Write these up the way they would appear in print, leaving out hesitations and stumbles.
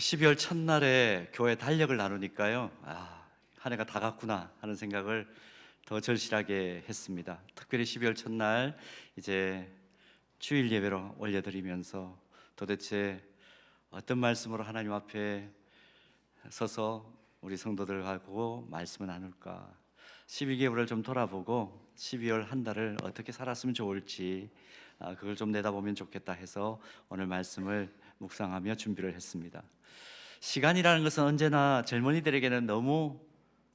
12월 첫날에 교회 달력을 나누니까요, 한 해가 다 갔구나 하는 생각을 더 절실하게 했습니다. 특별히 12월 첫날 이제 주일 예배로 올려드리면서 도대체 어떤 말씀으로 하나님 앞에 서서 우리 성도들하고 말씀을 나눌까, 12개월을 좀 돌아보고 12월 한 달을 어떻게 살았으면 좋을지 그걸 좀 내다보면 좋겠다 해서 오늘 말씀을 묵상하며 준비를 했습니다. 시간이라는 것은 언제나 젊은이들에게는 너무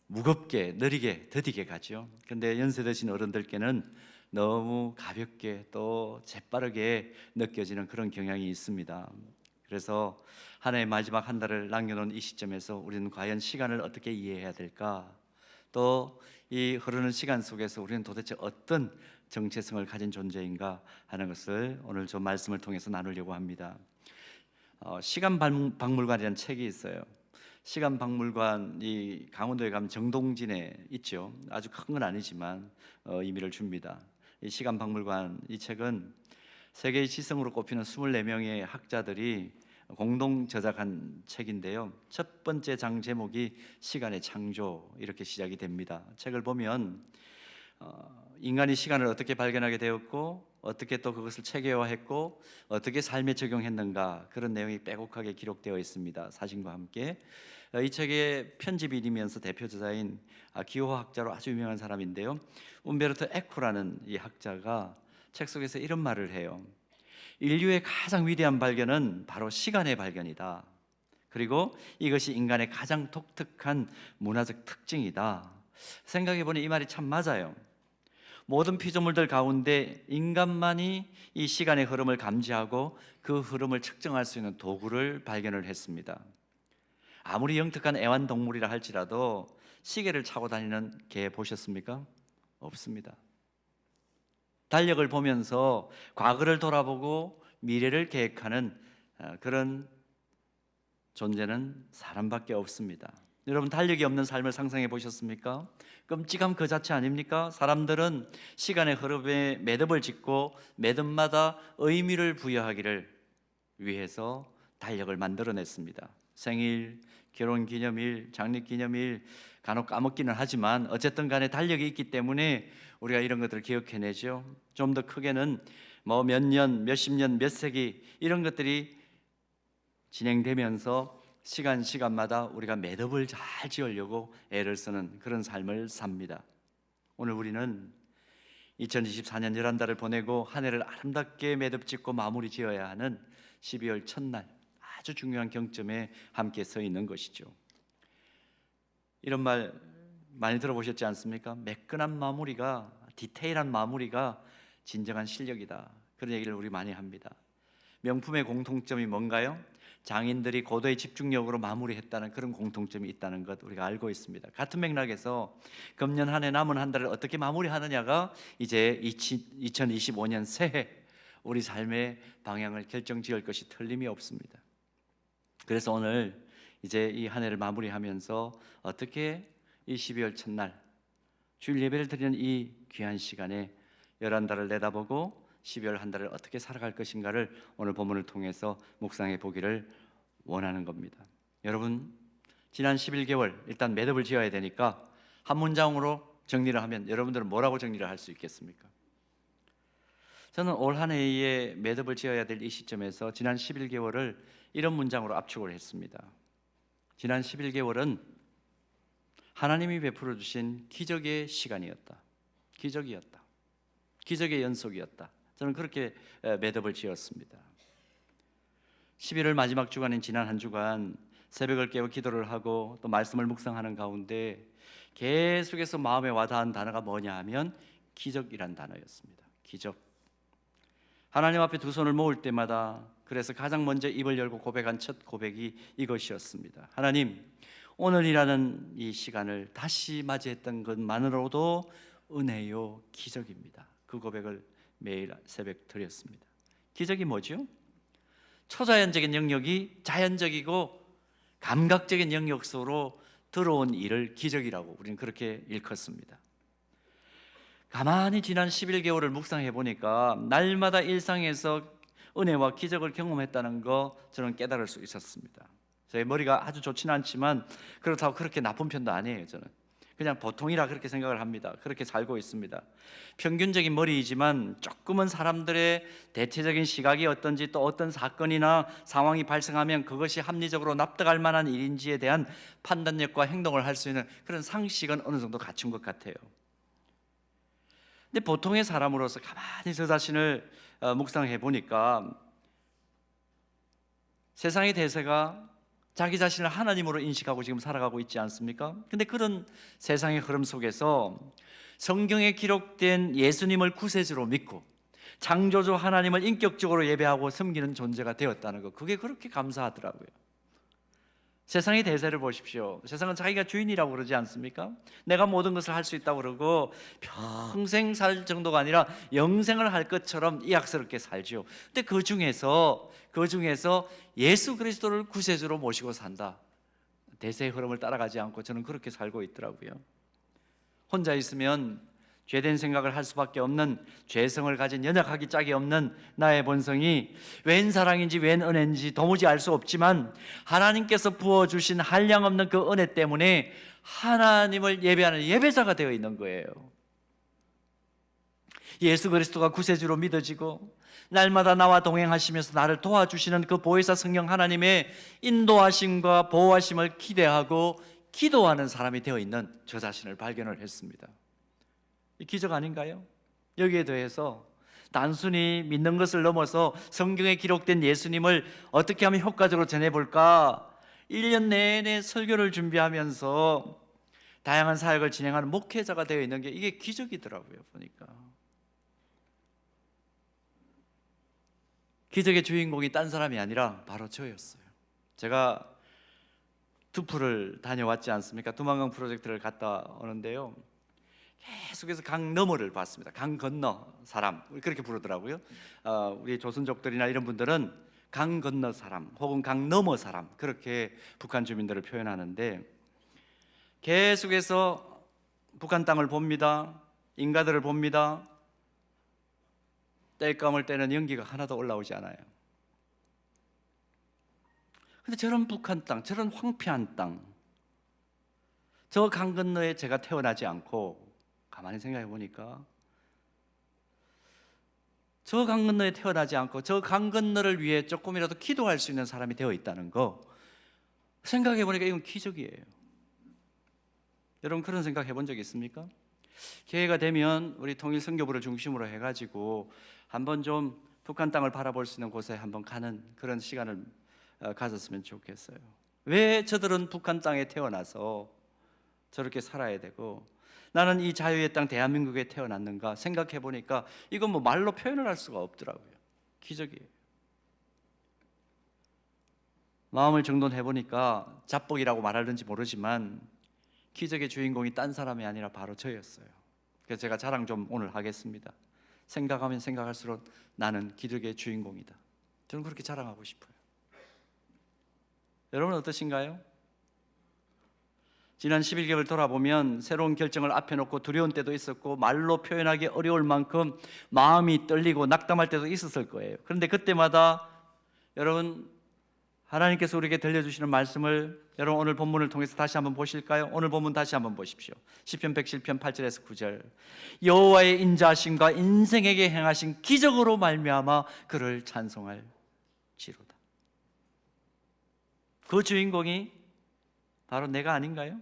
무겁게, 느리게, 더디게 가죠. 근데 연세 드신 어른들께는 너무 가볍게 또 재빠르게 느껴지는 그런 경향이 있습니다. 그래서 한 해의 마지막 한 달을 남겨놓은 이 시점에서 우리는 과연 시간을 어떻게 이해해야 될까? 또 이 흐르는 시간 속에서 우리는 도대체 어떤 정체성을 가진 존재인가 하는 것을 오늘 좀 말씀을 통해서 나누려고 합니다. 시간박물관이라는 책이 있어요. 시간박물관이 강원도에 가면 정동진에 있죠. 아주 큰 건 아니지만 의미를 줍니다. 이 시간박물관, 이 책은 세계의 지성으로 꼽히는 24명의 학자들이 공동 제작한 책인데요. 첫 번째 장 제목이 시간의 창조, 이렇게 시작이 됩니다. 책을 보면 인간이 시간을 어떻게 발견하게 되었고, 어떻게 또 그것을 체계화했고, 어떻게 삶에 적용했는가, 그런 내용이 빼곡하게 기록되어 있습니다. 사진과 함께. 이 책의 편집인이면서 대표 저자인 기호학자로 아주 유명한 사람인데요, 움베르토 에코라는 이 학자가 책 속에서 이런 말을 해요. 인류의 가장 위대한 발견은 바로 시간의 발견이다. 그리고 이것이 인간의 가장 독특한 문화적 특징이다. 생각해보니 이 말이 참 맞아요. 모든 피조물들 가운데 인간만이 이 시간의 흐름을 감지하고 그 흐름을 측정할 수 있는 도구를 발견을 했습니다. 아무리 영특한 애완동물이라 할지라도 시계를 차고 다니는 개 보셨습니까? 없습니다. 달력을 보면서 과거를 돌아보고 미래를 계획하는 그런 존재는 사람밖에 없습니다. 여러분, 달력이 없는 삶을 상상해 보셨습니까? 끔찍함 그 자체 아닙니까? 사람들은 시간의 흐름에 매듭을 짓고 매듭마다 의미를 부여하기를 위해서 달력을 만들어냈습니다. 생일, 결혼기념일, 장립기념일, 간혹 까먹기는 하지만 어쨌든 간에 달력이 있기 때문에 우리가 이런 것들을 기억해내죠. 좀 더 크게는 뭐 몇 년, 몇십 년, 몇 세기 이런 것들이 진행되면서 시간마다 우리가 매듭을 잘 지으려고 애를 쓰는 그런 삶을 삽니다. 오늘 우리는 2024년 11달을 보내고 한 해를 아름답게 매듭 짓고 마무리 지어야 하는 12월 첫날, 아주 중요한 경점에 함께 서 있는 것이죠. 이런 말 많이 들어보셨지 않습니까? 매끈한 마무리가, 디테일한 마무리가 진정한 실력이다. 그런 얘기를 우리 많이 합니다. 명품의 공통점이 뭔가요? 장인들이 고도의 집중력으로 마무리했다는 그런 공통점이 있다는 것 우리가 알고 있습니다. 같은 맥락에서 금년 한 해 남은 한 달을 어떻게 마무리하느냐가 이제 2025년 새해 우리 삶의 방향을 결정지을 것이 틀림이 없습니다. 그래서 오늘 이제 이 한 해를 마무리하면서 어떻게 이 12월 첫날 주일 예배를 드리는 이 귀한 시간에 11달을 내다보고 12월 한 달을 어떻게 살아갈 것인가를 오늘 본문을 통해서 묵상해 보기를 원하는 겁니다. 여러분, 지난 11개월 일단 매듭을 지어야 되니까 한 문장으로 정리를 하면 여러분들은 뭐라고 정리를 할 수 있겠습니까? 저는 올 한 해에 매듭을 지어야 될 이 시점에서 지난 11개월을 이런 문장으로 압축을 했습니다. 지난 11개월은 하나님이 베풀어 주신 기적의 시간이었다. 기적이었다. 기적의 연속이었다. 저는 그렇게 매듭을 지었습니다. 11월 마지막 주간인 지난 한 주간 새벽을 깨워 기도를 하고 또 말씀을 묵상하는 가운데 계속해서 마음에 와닿은 단어가 뭐냐 하면 기적이란 단어였습니다. 기적. 하나님 앞에 두 손을 모을 때마다 그래서 가장 먼저 입을 열고 고백한 첫 고백이 이것이었습니다. 하나님, 오늘이라는 이 시간을 다시 맞이했던 것만으로도 은혜요, 기적입니다. 그 고백을 매일 새벽 드렸습니다. 기적이 뭐죠? 초자연적인 영역이 자연적이고 감각적인 영역 속으로 들어온 일을 기적이라고 우리는 그렇게 일컫습니다. 가만히 지난 11개월을 묵상해 보니까 날마다 일상에서 은혜와 기적을 경험했다는 거 저는 깨달을 수 있었습니다. 저희 머리가 아주 좋지는 않지만 그렇다고 그렇게 나쁜 편도 아니에요. 저는 그냥 보통이라 그렇게 생각을 합니다. 그렇게 살고 있습니다. 평균적인 머리이지만 조금은 사람들의 대체적인 시각이 어떤지, 또 어떤 사건이나 상황이 발생하면 그것이 합리적으로 납득할 만한 일인지에 대한 판단력과 행동을 할 수 있는 그런 상식은 어느 정도 갖춘 것 같아요. 근데 보통의 사람으로서 가만히 저 자신을 묵상해 보니까 세상의 대세가 자기 자신을 하나님으로 인식하고 지금 살아가고 있지 않습니까? 근데 그런 세상의 흐름 속에서 성경에 기록된 예수님을 구세주로 믿고 창조주 하나님을 인격적으로 예배하고 섬기는 존재가 되었다는 것, 그게 그렇게 감사하더라고요. 세상의 대세를 보십시오. 세상은 자기가 주인이라고 그러지 않습니까? 내가 모든 것을 할 수 있다고 그러고 평생 살 정도가 아니라 영생을 할 것처럼 이악스럽게 살죠. 근데 그 중에서 예수 그리스도를 구세주로 모시고 산다. 대세의 흐름을 따라가지 않고 저는 그렇게 살고 있더라고요. 혼자 있으면 죄된 생각을 할 수밖에 없는, 죄성을 가진 연약하기 짝이 없는 나의 본성이 웬 사랑인지 웬 은혜인지 도무지 알 수 없지만 하나님께서 부어주신 한량없는 그 은혜 때문에 하나님을 예배하는 예배자가 되어 있는 거예요. 예수 그리스도가 구세주로 믿어지고 날마다 나와 동행하시면서 나를 도와주시는 그 보혜사 성령 하나님의 인도하심과 보호하심을 기대하고 기도하는 사람이 되어 있는 저 자신을 발견을 했습니다. 이 기적 아닌가요? 여기에 대해서 단순히 믿는 것을 넘어서 성경에 기록된 예수님을 어떻게 하면 효과적으로 전해볼까? 1년 내내 설교를 준비하면서 다양한 사역을 진행하는 목회자가 되어 있는 게 이게 기적이더라고요. 보니까 기적의 주인공이 딴 사람이 아니라 바로 저였어요. 제가 두풀을 다녀왔지 않습니까? 두만강 프로젝트를 갔다 오는데요, 계속해서 강 너머를 봤습니다. 강 건너 사람, 그렇게 부르더라고요. 우리 조선족들이나 이런 분들은 강 건너 사람 혹은 강 너머 사람, 그렇게 북한 주민들을 표현하는데, 계속해서 북한 땅을 봅니다. 인가들을 봅니다. 땔감을 떼는 연기가 하나도 올라오지 않아요. 근데 저런 북한 땅, 저런 황폐한 땅, 저 강 건너에 제가 태어나지 않고 가만히 생각해 보니까 저 강 건너에 태어나지 않고 저 강 건너를 위해 조금이라도 기도할 수 있는 사람이 되어 있다는 거 생각해 보니까 이건 기적이에요. 여러분 그런 생각 해본 적 있습니까? 기회가 되면 우리 통일선교부를 중심으로 해가지고 한번 좀 북한 땅을 바라볼 수 있는 곳에 한번 가는 그런 시간을 가졌으면 좋겠어요. 왜 저들은 북한 땅에 태어나서 저렇게 살아야 되고 나는 이 자유의 땅 대한민국에 태어났는가 생각해 보니까 이건 뭐 말로 표현을 할 수가 없더라고요. 기적이에요. 마음을 정돈해 보니까 잡복이라고 말하는지 모르지만 기적의 주인공이 딴 사람이 아니라 바로 저였어요. 그래서 제가 자랑 좀 오늘 하겠습니다. 생각하면 생각할수록 나는 기적의 주인공이다. 저는 그렇게 자랑하고 싶어요. 여러분은 어떠신가요? 지난 11개월 돌아보면 새로운 결정을 앞에 놓고 두려운 때도 있었고 말로 표현하기 어려울 만큼 마음이 떨리고 낙담할 때도 있었을 거예요. 그런데 그때마다 여러분 하나님께서 우리에게 들려주시는 말씀을 여러분 오늘 본문을 통해서 다시 한번 보실까요? 오늘 본문 다시 한번 보십시오. 시편 107편 8절에서 9절. 여호와의 인자하심과 인생에게 행하신 기적으로 말미암아 그를 찬송할지로다. 그 주인공이 바로 내가 아닌가요?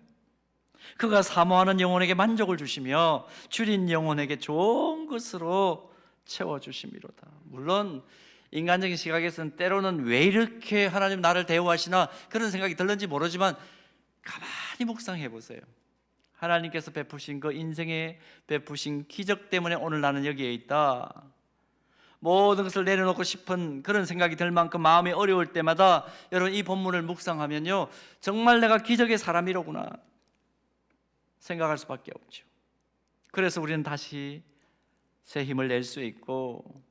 그가 사모하는 영혼에게 만족을 주시며 줄인 영혼에게 좋은 것으로 채워주심이로다. 물론 인간적인 시각에서는 때로는 왜 이렇게 하나님 나를 대우하시나 그런 생각이 들는지 모르지만 가만히 묵상해 보세요. 하나님께서 베푸신 그 인생에 베푸신 기적 때문에 오늘 나는 여기에 있다. 모든 것을 내려놓고 싶은 그런 생각이 들 만큼 마음이 어려울 때마다 여러분 이 본문을 묵상하면요 정말 내가 기적의 사람이로구나 생각할 수밖에 없죠. 그래서 우리는 다시 새 힘을 낼 수 있고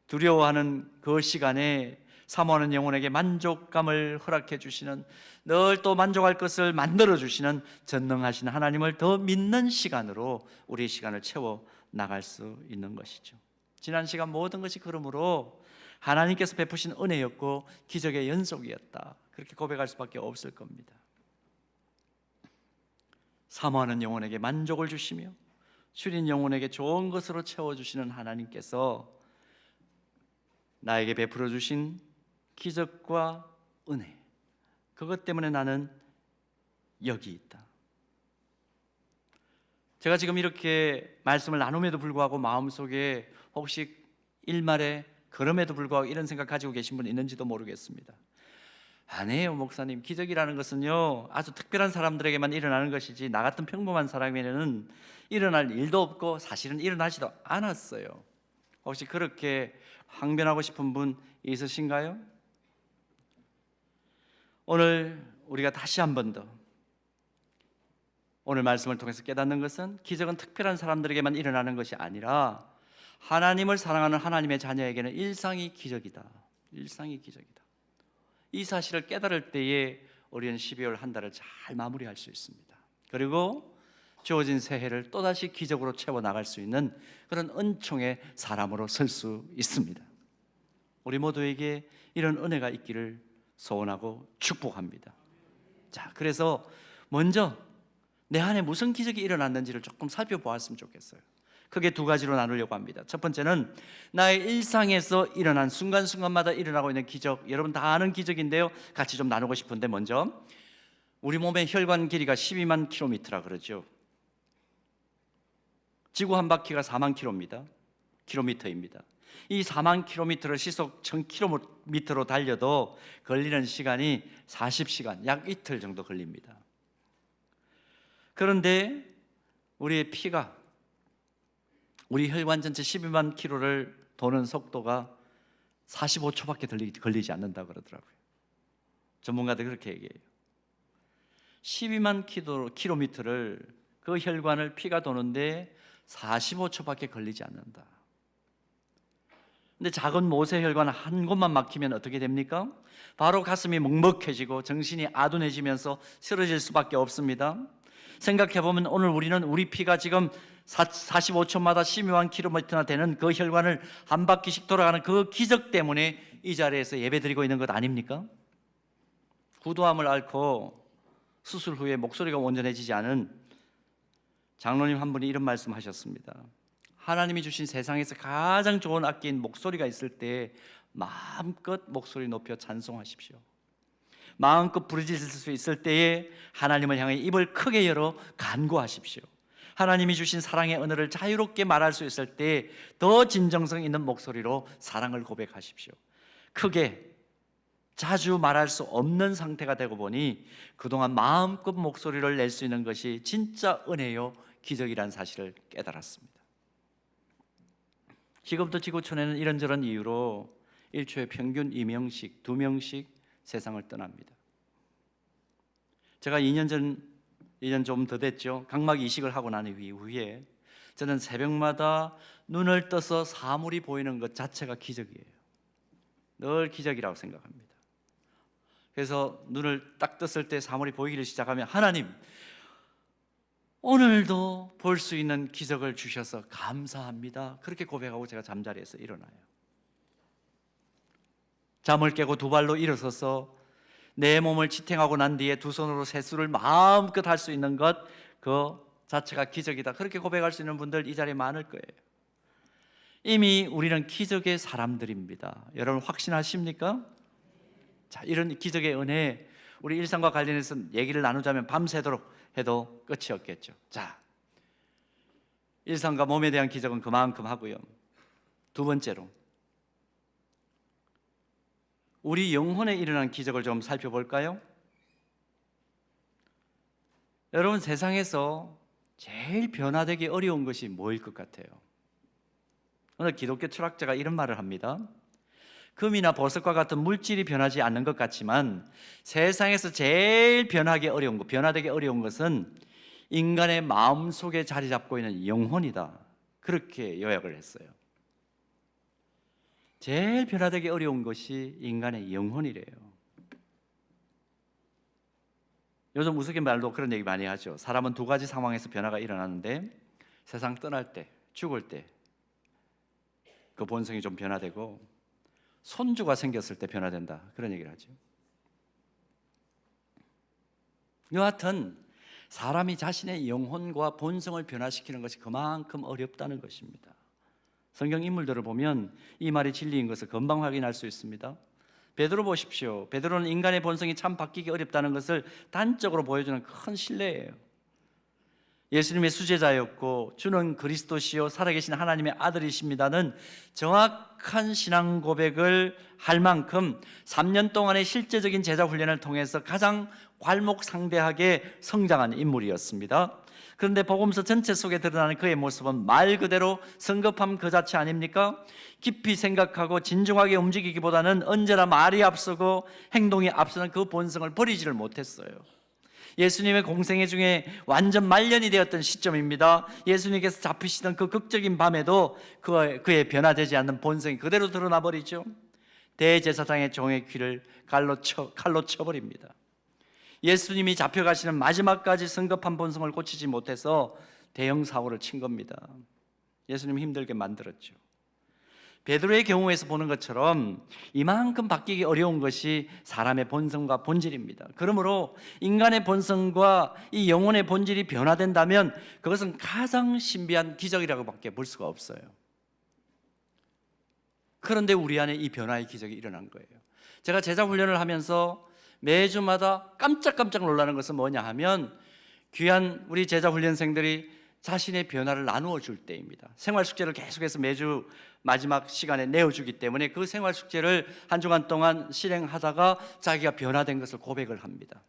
두려워하는 그 시간에 사모하는 영혼에게 만족감을 허락해 주시는, 늘 또 만족할 것을 만들어 주시는 전능하신 하나님을 더 믿는 시간으로 우리 시간을 채워 나갈 수 있는 것이죠. 지난 시간 모든 것이 그러므로 하나님께서 베푸신 은혜였고 기적의 연속이었다. 그렇게 고백할 수밖에 없을 겁니다. 사모하는 영혼에게 만족을 주시며 줄인 영혼에게 좋은 것으로 채워주시는 하나님께서 나에게 베풀어 주신 기적과 은혜, 그것 때문에 나는 여기 있다. 제가 지금 이렇게 말씀을 나눔에도 불구하고 마음속에 혹시 일말에 그럼에도 불구하고 이런 생각 가지고 계신 분 있는지도 모르겠습니다. 아니에요 목사님, 기적이라는 것은요 아주 특별한 사람들에게만 일어나는 것이지 나 같은 평범한 사람에게는 일어날 일도 없고 사실은 일어나지도 않았어요. 혹시 그렇게 항변하고 싶은 분 있으신가요? 오늘 우리가 다시 한 번 더 오늘 말씀을 통해서 깨닫는 것은 기적은 특별한 사람들에게만 일어나는 것이 아니라 하나님을 사랑하는 하나님의 자녀에게는 일상이 기적이다. 일상이 기적이다. 이 사실을 깨달을 때에 우리는 12월 한 달을 잘 마무리할 수 있습니다. 그리고 주어진 새해를 또다시 기적으로 채워나갈 수 있는 그런 은총의 사람으로 설 수 있습니다. 우리 모두에게 이런 은혜가 있기를 소원하고 축복합니다. 자, 그래서 먼저 내 안에 무슨 기적이 일어났는지를 조금 살펴보았으면 좋겠어요. 크게 두 가지로 나누려고 합니다. 첫 번째는 나의 일상에서 일어난 순간순간마다 일어나고 있는 기적, 여러분 다 아는 기적인데요 같이 좀 나누고 싶은데, 먼저 우리 몸의 혈관 길이가 12만 킬로미터라 그러죠. 지구 한 바퀴가 4만 킬로미터입니다. 이 4만 킬로미터를 시속 1000킬로미터로 달려도 걸리는 시간이 40시간, 약 이틀 정도 걸립니다. 그런데 우리의 피가 우리 혈관 전체 12만 킬로를 도는 속도가 45초밖에 걸리지 않는다고 그러더라고요. 전문가들 그렇게 얘기해요. 12만 킬로미터를 그 혈관을 피가 도는데 45초밖에 걸리지 않는다. 근데 작은 모세 혈관 한 곳만 막히면 어떻게 됩니까? 바로 가슴이 먹먹해지고 정신이 아둔해지면서 쓰러질 수밖에 없습니다. 생각해보면 오늘 우리는 우리 피가 지금 45초마다 12만 킬로미터나 되는 그 혈관을 한 바퀴씩 돌아가는 그 기적 때문에 이 자리에서 예배드리고 있는 것 아닙니까? 구도암을 앓고 수술 후에 목소리가 온전해지지 않은 장로님 한 분이 이런 말씀하셨습니다. 하나님이 주신 세상에서 가장 좋은 악기인 목소리가 있을 때 마음껏 목소리 높여 찬송하십시오. 마음껏 부르짖을 수 있을 때에 하나님을 향해 입을 크게 열어 간구하십시오. 하나님이 주신 사랑의 은혜를 자유롭게 말할 수 있을 때 더 진정성 있는 목소리로 사랑을 고백하십시오. 크게 자주 말할 수 없는 상태가 되고 보니 그동안 마음껏 목소리를 낼 수 있는 것이 진짜 은혜요 기적이라는 사실을 깨달았습니다. 지금도 지구촌에는 이런저런 이유로 일초에 평균 2명씩, 2명씩 세상을 떠납니다. 제가 2년 좀 더 됐죠. 각막 이식을 하고 난 이후에 저는 새벽마다 눈을 떠서 사물이 보이는 것 자체가 기적이에요. 늘 기적이라고 생각합니다. 그래서 눈을 딱 떴을 때 사물이 보이기를 시작하면 하나님, 오늘도 볼 수 있는 기적을 주셔서 감사합니다. 그렇게 고백하고 제가 잠자리에서 일어나요. 잠을 깨고 두 발로 일어서서 내 몸을 지탱하고 난 뒤에 두 손으로 세수를 마음껏 할 수 있는 것, 그 자체가 기적이다. 그렇게 고백할 수 있는 분들 이 자리에 많을 거예요. 이미 우리는 기적의 사람들입니다. 여러분 확신하십니까? 자, 이런 기적의 은혜, 우리 일상과 관련해서 얘기를 나누자면 밤새도록 해도 끝이 없겠죠. 자, 일상과 몸에 대한 기적은 그만큼 하고요. 두 번째로 우리 영혼에 일어난 기적을 좀 살펴볼까요? 여러분, 세상에서 제일 변화되기 어려운 것이 뭐일 것 같아요? 오늘 기독교 철학자가 이런 말을 합니다. 금이나 보석과 같은 물질이 변하지 않는 것 같지만 세상에서 제일 변하되기 어려운 것은 인간의 마음속에 자리 잡고 있는 영혼이다. 그렇게 요약을 했어요. 제일 변화되기 어려운 것이 인간의 영혼이래요. 요즘 우스갯말로 그런 얘기 많이 하죠. 사람은 두 가지 상황에서 변화가 일어나는데 세상 떠날 때, 죽을 때 그 본성이 좀 변화되고, 손주가 생겼을 때 변화된다, 그런 얘기를 하죠. 여하튼 사람이 자신의 영혼과 본성을 변화시키는 것이 그만큼 어렵다는 것입니다. 성경 인물들을 보면 이 말이 진리인 것을 금방 확인할 수 있습니다. 베드로 보십시오. 베드로는 인간의 본성이 참 바뀌기 어렵다는 것을 단적으로 보여주는 큰 신뢰예요. 예수님의 수제자였고 주는 그리스도시요 살아계신 하나님의 아들이십니다는 정확한 신앙 고백을 할 만큼 3년 동안의 실제적인 제자 훈련을 통해서 가장 괄목상대하게 성장한 인물이었습니다. 그런데 복음서 전체 속에 드러나는 그의 모습은 말 그대로 성급함 그 자체 아닙니까? 깊이 생각하고 진중하게 움직이기보다는 언제나 말이 앞서고 행동이 앞서는 그 본성을 버리지를 못했어요. 예수님의 공생애 중에 완전 말년이 되었던 시점입니다. 예수님께서 잡히시던 그 극적인 밤에도 그의 변화되지 않는 본성이 그대로 드러나 버리죠. 대제사장의 종의 귀를 칼로 쳐버립니다. 예수님이 잡혀가시는 마지막까지 성급한 본성을 고치지 못해서 대형 사고를 친 겁니다. 예수님 힘들게 만들었죠. 베드로의 경우에서 보는 것처럼 이만큼 바뀌기 어려운 것이 사람의 본성과 본질입니다. 그러므로 인간의 본성과 이 영혼의 본질이 변화된다면 그것은 가장 신비한 기적이라고밖에 볼 수가 없어요. 그런데 우리 안에 이 변화의 기적이 일어난 거예요. 제가 제자 훈련을 하면서 매주마다 깜짝깜짝 놀라는 것은 뭐냐 하면 귀한 우리 제자 훈련생들이 자신의 변화를 나누어 줄 때입니다. 생활 숙제를 계속해서 매주 마지막 시간에 내어주기 때문에 그 생활 숙제를 한 주간 동안 실행하다가 자기가 변화된 것을 고백을 합니다.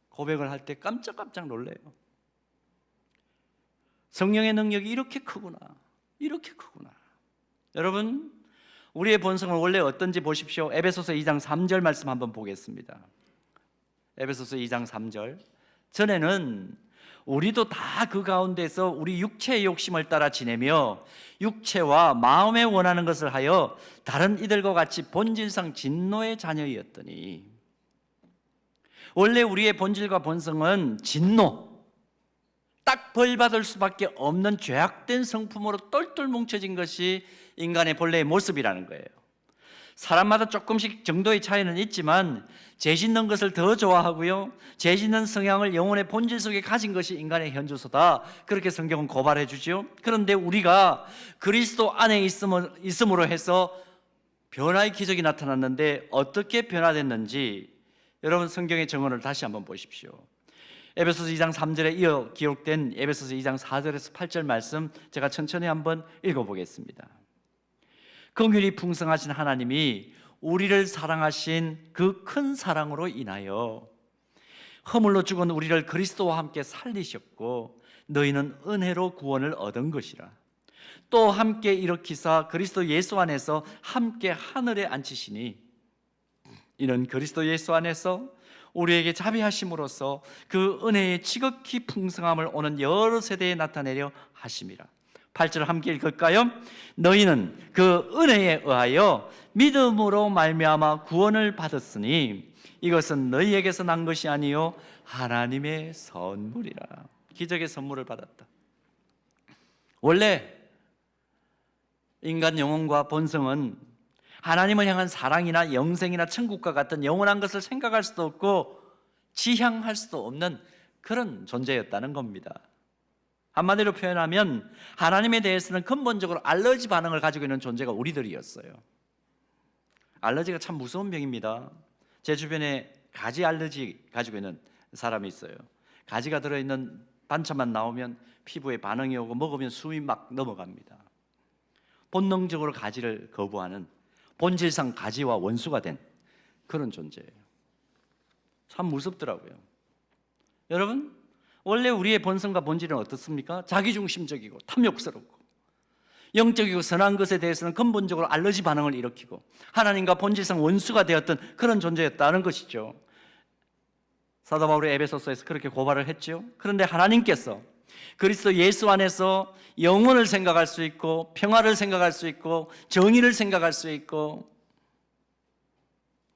고백을 할 때 깜짝깜짝 놀래요. 성령의 능력이 이렇게 크구나, 이렇게 크구나. 여러분, 우리의 본성은 원래 어떤지 보십시오. 에베소서 2장 3절 말씀 한번 보겠습니다. 에베소서 2장 3절. 전에는 우리도 다 그 가운데서 우리 육체의 욕심을 따라 지내며 육체와 마음에 원하는 것을 하여 다른 이들과 같이 본질상 진노의 자녀이었더니, 원래 우리의 본질과 본성은 진노, 딱 벌받을 수밖에 없는 죄악된 성품으로 똘똘 뭉쳐진 것이 인간의 본래의 모습이라는 거예요. 사람마다 조금씩 정도의 차이는 있지만 죄 짓는 것을 더 좋아하고요, 죄 짓는 성향을 영혼의 본질 속에 가진 것이 인간의 현주소다, 그렇게 성경은 고발해 주죠. 그런데 우리가 그리스도 안에 있음으로 해서 변화의 기적이 나타났는데 어떻게 변화됐는지 여러분 성경의 증언을 다시 한번 보십시오. 에베소서 2장 3절에 이어 기록된 에베소서 2장 4절에서 8절 말씀 제가 천천히 한번 읽어보겠습니다. 긍휼이 풍성하신 하나님이 우리를 사랑하신 그 큰 사랑으로 인하여 허물로 죽은 우리를 그리스도와 함께 살리셨고 너희는 은혜로 구원을 얻은 것이라. 또 함께 일으키사 그리스도 예수 안에서 함께 하늘에 앉히시니 이는 그리스도 예수 안에서 우리에게 자비하심으로써 그 은혜의 지극히 풍성함을 오는 여러 세대에 나타내려 하심이라. 8절 함께 읽을까요? 너희는 그 은혜에 의하여 믿음으로 말미암아 구원을 받았으니 이것은 너희에게서 난 것이 아니요 하나님의 선물이라. 기적의 선물을 받았다. 원래 인간 영혼과 본성은 하나님을 향한 사랑이나 영생이나 천국과 같은 영원한 것을 생각할 수도 없고 지향할 수도 없는 그런 존재였다는 겁니다. 한마디로 표현하면 하나님에 대해서는 근본적으로 알러지 반응을 가지고 있는 존재가 우리들이었어요. 알러지가 참 무서운 병입니다. 제 주변에 가지 알러지 가지고 있는 사람이 있어요. 가지가 들어있는 반찬만 나오면 피부에 반응이 오고 먹으면 숨이 막 넘어갑니다. 본능적으로 가지를 거부하는, 본질상 가지와 원수가 된 그런 존재예요. 참 무섭더라고요. 여러분, 원래 우리의 본성과 본질은 어떻습니까? 자기중심적이고 탐욕스럽고 영적이고 선한 것에 대해서는 근본적으로 알러지 반응을 일으키고 하나님과 본질상 원수가 되었던 그런 존재였다는 것이죠. 사도 바울이 에베소서에서 그렇게 고발을 했죠. 그런데 하나님께서 그리스도 예수 안에서 영혼을 생각할 수 있고 평화를 생각할 수 있고 정의를 생각할 수 있고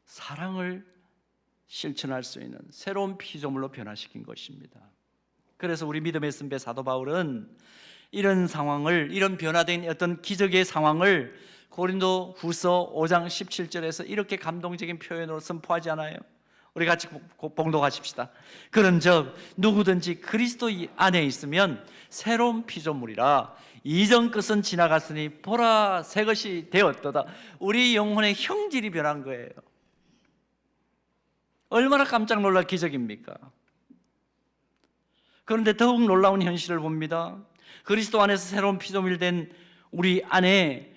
사랑을 실천할 수 있는 새로운 피조물로 변화시킨 것입니다. 그래서 우리 믿음의 선배 사도 바울은 이런 상황을, 이런 변화된 어떤 기적의 상황을 고린도 후서 5장 17절에서 이렇게 감동적인 표현으로 선포하지 않아요? 우리 같이 봉독하십시다. 그런즉 누구든지 그리스도 안에 있으면 새로운 피조물이라 이전 것은 지나갔으니 보라 새 것이 되었도다. 우리 영혼의 형질이 변한 거예요. 얼마나 깜짝 놀랄 기적입니까? 그런데 더욱 놀라운 현실을 봅니다. 그리스도 안에서 새로운 피조물 된 우리 안에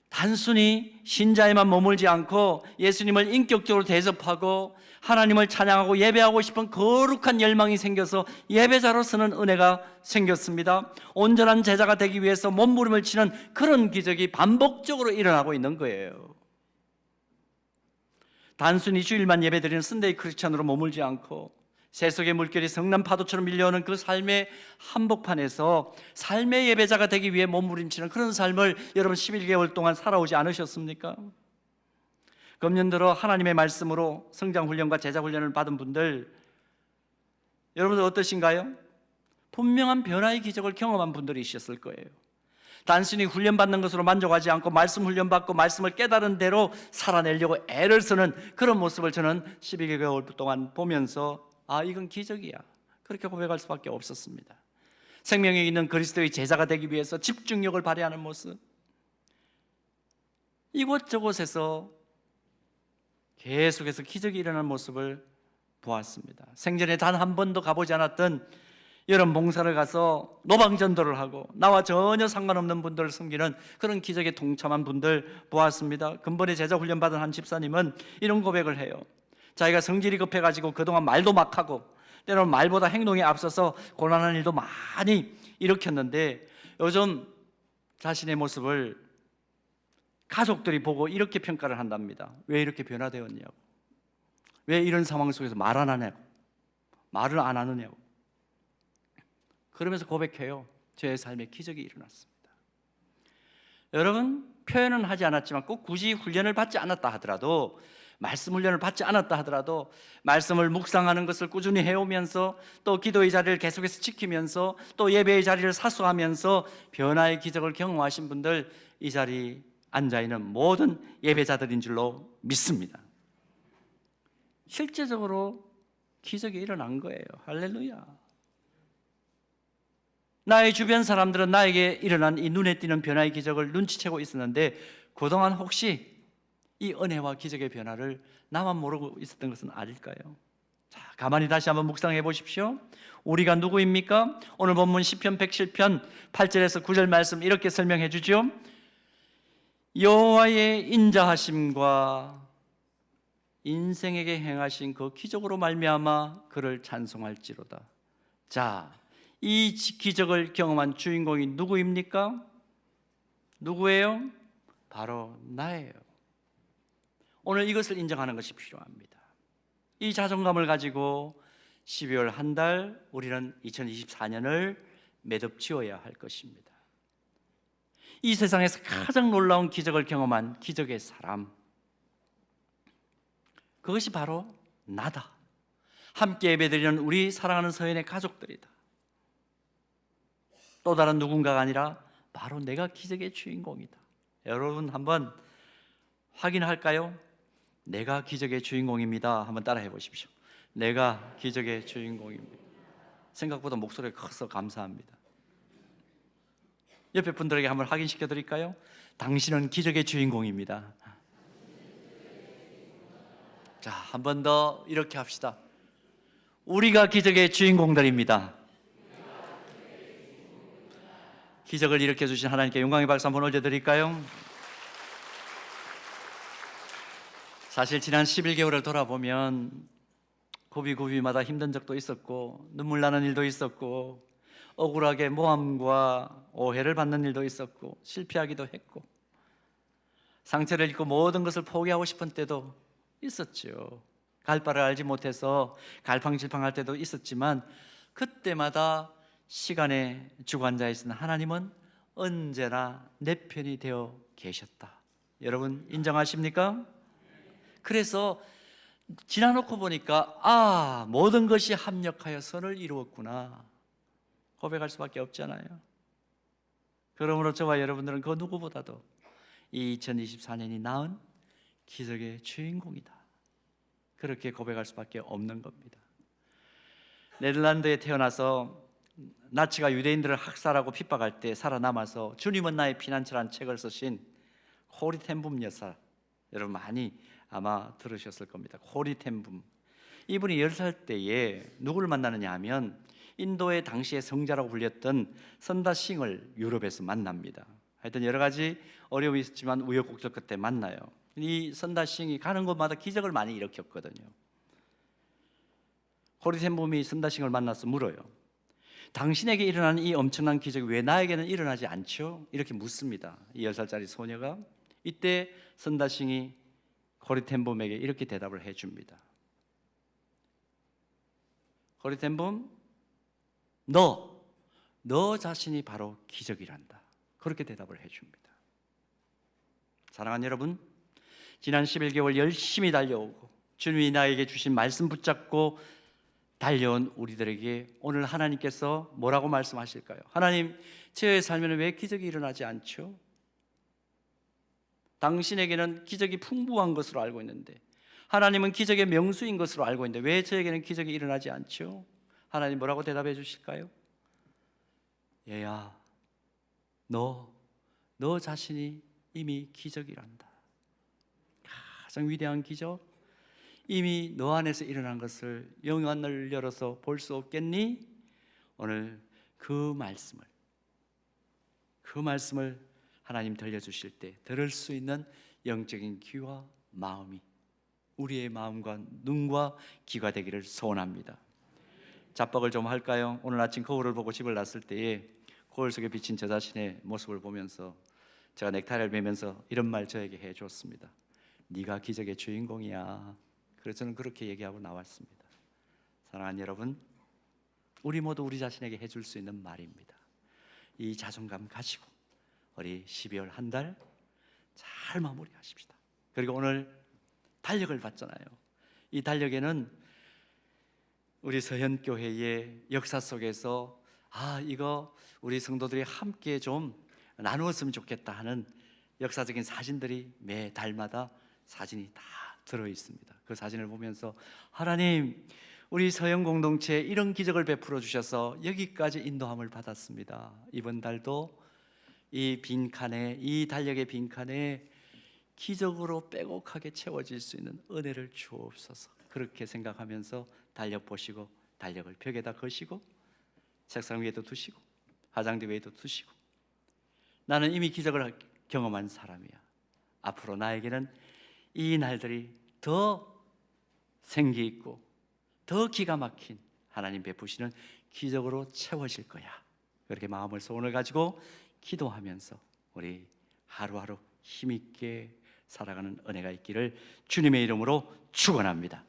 단순히 신자에만 머물지 않고 예수님을 인격적으로 대접하고 하나님을 찬양하고 예배하고 싶은 거룩한 열망이 생겨서 예배자로서는 은혜가 생겼습니다. 온전한 제자가 되기 위해서 몸부림을 치는 그런 기적이 반복적으로 일어나고 있는 거예요. 단순히 주일만 예배드리는 선데이 크리스찬으로 머물지 않고 세속의 물결이 성난 파도처럼 밀려오는 그 삶의 한복판에서 삶의 예배자가 되기 위해 몸부림치는 그런 삶을 여러분 11개월 동안 살아오지 않으셨습니까? 금년 들어 하나님의 말씀으로 성장훈련과 제자훈련을 받은 분들, 여러분들 어떠신가요? 분명한 변화의 기적을 경험한 분들이 있었을 거예요. 단순히 훈련받는 것으로 만족하지 않고 말씀 훈련받고 말씀을 깨달은 대로 살아내려고 애를 쓰는 그런 모습을 저는 12개월 동안 보면서 이건 기적이야, 그렇게 고백할 수밖에 없었습니다. 생명이 있는 그리스도의 제자가 되기 위해서 집중력을 발휘하는 모습, 이곳저곳에서 계속해서 기적이 일어나는 모습을 보았습니다. 생전에 단 한 번도 가보지 않았던 여름 봉사를 가서 노방전도를 하고 나와 전혀 상관없는 분들을 섬기는 그런 기적에 동참한 분들 보았습니다. 근본에 제자 훈련받은 한 집사님은 이런 고백을 해요. 자기가 성질이 급해가지고 그동안 말도 막 하고 때로는 말보다 행동에 앞서서 곤란한 일도 많이 일으켰는데 요즘 자신의 모습을 가족들이 보고 이렇게 평가를 한답니다. 왜 이렇게 변화되었냐고, 왜 이런 상황 속에서 말 안 하냐고, 말을 안 하느냐고. 그러면서 고백해요. 제 삶에 기적이 일어났습니다. 여러분, 표현은 하지 않았지만 꼭 굳이 훈련을 받지 않았다 하더라도, 말씀 훈련을 받지 않았다 하더라도 말씀을 묵상하는 것을 꾸준히 해오면서 또 기도의 자리를 계속해서 지키면서 또 예배의 자리를 사수하면서 변화의 기적을 경험하신 분들, 이 자리에 앉아있는 모든 예배자들인 줄로 믿습니다. 실제적으로 기적이 일어난 거예요. 할렐루야. 나의 주변 사람들은 나에게 일어난 이 눈에 띄는 변화의 기적을 눈치채고 있었는데 그동안 혹시 이 은혜와 기적의 변화를 나만 모르고 있었던 것은 아닐까요? 자, 가만히 다시 한번 묵상해 보십시오. 우리가 누구입니까? 오늘 본문 시편 107편 8절에서 9절 말씀 이렇게 설명해 주죠. 여호와의 인자하심과 인생에게 행하신 그 기적으로 말미암아 그를 찬송할지로다. 자, 이 기적을 경험한 주인공이 누구입니까? 누구예요? 바로 나예요. 오늘 이것을 인정하는 것이 필요합니다. 이 자존감을 가지고 12월 한 달 우리는 2024년을 매듭지어야 할 것입니다. 이 세상에서 가장 놀라운 기적을 경험한 기적의 사람, 그것이 바로 나다. 함께 예배드리는 우리 사랑하는 서연의 가족들이다. 또 다른 누군가가 아니라 바로 내가 기적의 주인공이다. 여러분 한번 확인할까요? 내가 기적의 주인공입니다. 한번 따라해 보십시오. 내가 기적의 주인공입니다. 생각보다 목소리가 커서 감사합니다. 옆에 분들에게 한번 확인시켜 드릴까요? 당신은 기적의 주인공입니다. 자, 한 번 더 이렇게 합시다. 우리가 기적의 주인공들입니다. 기적을 일으켜 주신 하나님께 영광의 박수 한번 올려드릴까요? 사실 지난 11개월을 돌아보면 고비고비마다 힘든 적도 있었고 눈물 나는 일도 있었고 억울하게 모함과 오해를 받는 일도 있었고 실패하기도 했고 상처를 입고 모든 것을 포기하고 싶은 때도 있었죠. 갈 바를 알지 못해서 갈팡질팡할 때도 있었지만 그때마다 시간의 주관자이신 하나님은 언제나 내 편이 되어 계셨다. 여러분 인정하십니까? 그래서 지나놓고 보니까 모든 것이 합력하여 선을 이루었구나 고백할 수밖에 없잖아요. 그러므로 저와 여러분들은 그 누구보다도 이 2024년이 낳은 기적의 주인공이다. 그렇게 고백할 수밖에 없는 겁니다. 네덜란드에 태어나서 나치가 유대인들을 학살하고 핍박할 때 살아남아서 주님은 나의 피난처라는 책을 쓰신 코리 텐붐 여사, 여러분 많이 아마 들으셨을 겁니다. 코리 텐붐. 이분이 10살 때에 누구를 만나느냐 하면 인도의 당시의 성자라고 불렸던 선다싱을 유럽에서 만납니다. 하여튼 여러 가지 어려움이 있었지만 우여곡절 끝에 만나요. 이 선다싱이 가는 곳마다 기적을 많이 일으켰거든요. 코리 텐붐이 선다싱을 만나서 물어요. 당신에게 일어나는 이 엄청난 기적이 왜 나에게는 일어나지 않죠? 이렇게 묻습니다. 이 10살짜리 소녀가. 이때 선다싱이 코리 텐붐에게 이렇게 대답을 해줍니다. 코리 텐붐, 너 자신이 바로 기적이란다. 그렇게 대답을 해줍니다. 사랑하는 여러분, 지난 11개월 열심히 달려오고 주님이 나에게 주신 말씀 붙잡고 달려온 우리들에게 오늘 하나님께서 뭐라고 말씀하실까요? 하나님, 제 삶에는 왜 기적이 일어나지 않죠? 당신에게는 기적이 풍부한 것으로 알고 있는데, 하나님은 기적의 명수인 것으로 알고 있는데 왜 저에게는 기적이 일어나지 않죠? 하나님 뭐라고 대답해 주실까요? 얘야, 너 자신이 이미 기적이란다. 가장 위대한 기적, 이미 너 안에서 일어난 것을 영안을 열어서 볼 수 없겠니? 오늘 그 말씀을 하나님 들려주실 때 들을 수 있는 영적인 귀와 마음이 우리의 마음과 눈과 귀가 되기를 소원합니다. 잡박을 좀 할까요? 오늘 아침 거울을 보고 집을 났을 때에 거울 속에 비친 저 자신의 모습을 보면서 제가 넥타이를 매면서 이런 말 저에게 해줬습니다. 네가 기적의 주인공이야. 그래서 저는 그렇게 얘기하고 나왔습니다. 사랑하는 여러분, 우리 모두 우리 자신에게 해줄 수 있는 말입니다. 이 자존감 가지고 우리 12월 한 달 잘 마무리하십시다. 그리고 오늘 달력을 봤잖아요. 이 달력에는 우리 서현교회의 역사 속에서 이거 우리 성도들이 함께 좀 나누었으면 좋겠다 하는 역사적인 사진들이 매 달마다 사진이 다 들어있습니다. 그 사진을 보면서 하나님, 우리 서영 공동체에 이런 기적을 베풀어 주셔서 여기까지 인도함을 받았습니다. 이번 달도 이 빈칸에, 이 달력의 빈칸에 기적으로 빼곡하게 채워질 수 있는 은혜를 주옵소서. 그렇게 생각하면서 달력 보시고 달력을 벽에다 거시고 책상 위에도 두시고 화장대 위에도 두시고, 나는 이미 기적을 경험한 사람이야. 앞으로 나에게는 이 날들이 더 생기 있고 더 기가 막힌 하나님 베푸시는 기적으로 채워질 거야. 그렇게 마음을 소원을 가지고 기도하면서 우리 하루하루 힘있게 살아가는 은혜가 있기를 주님의 이름으로 축원합니다.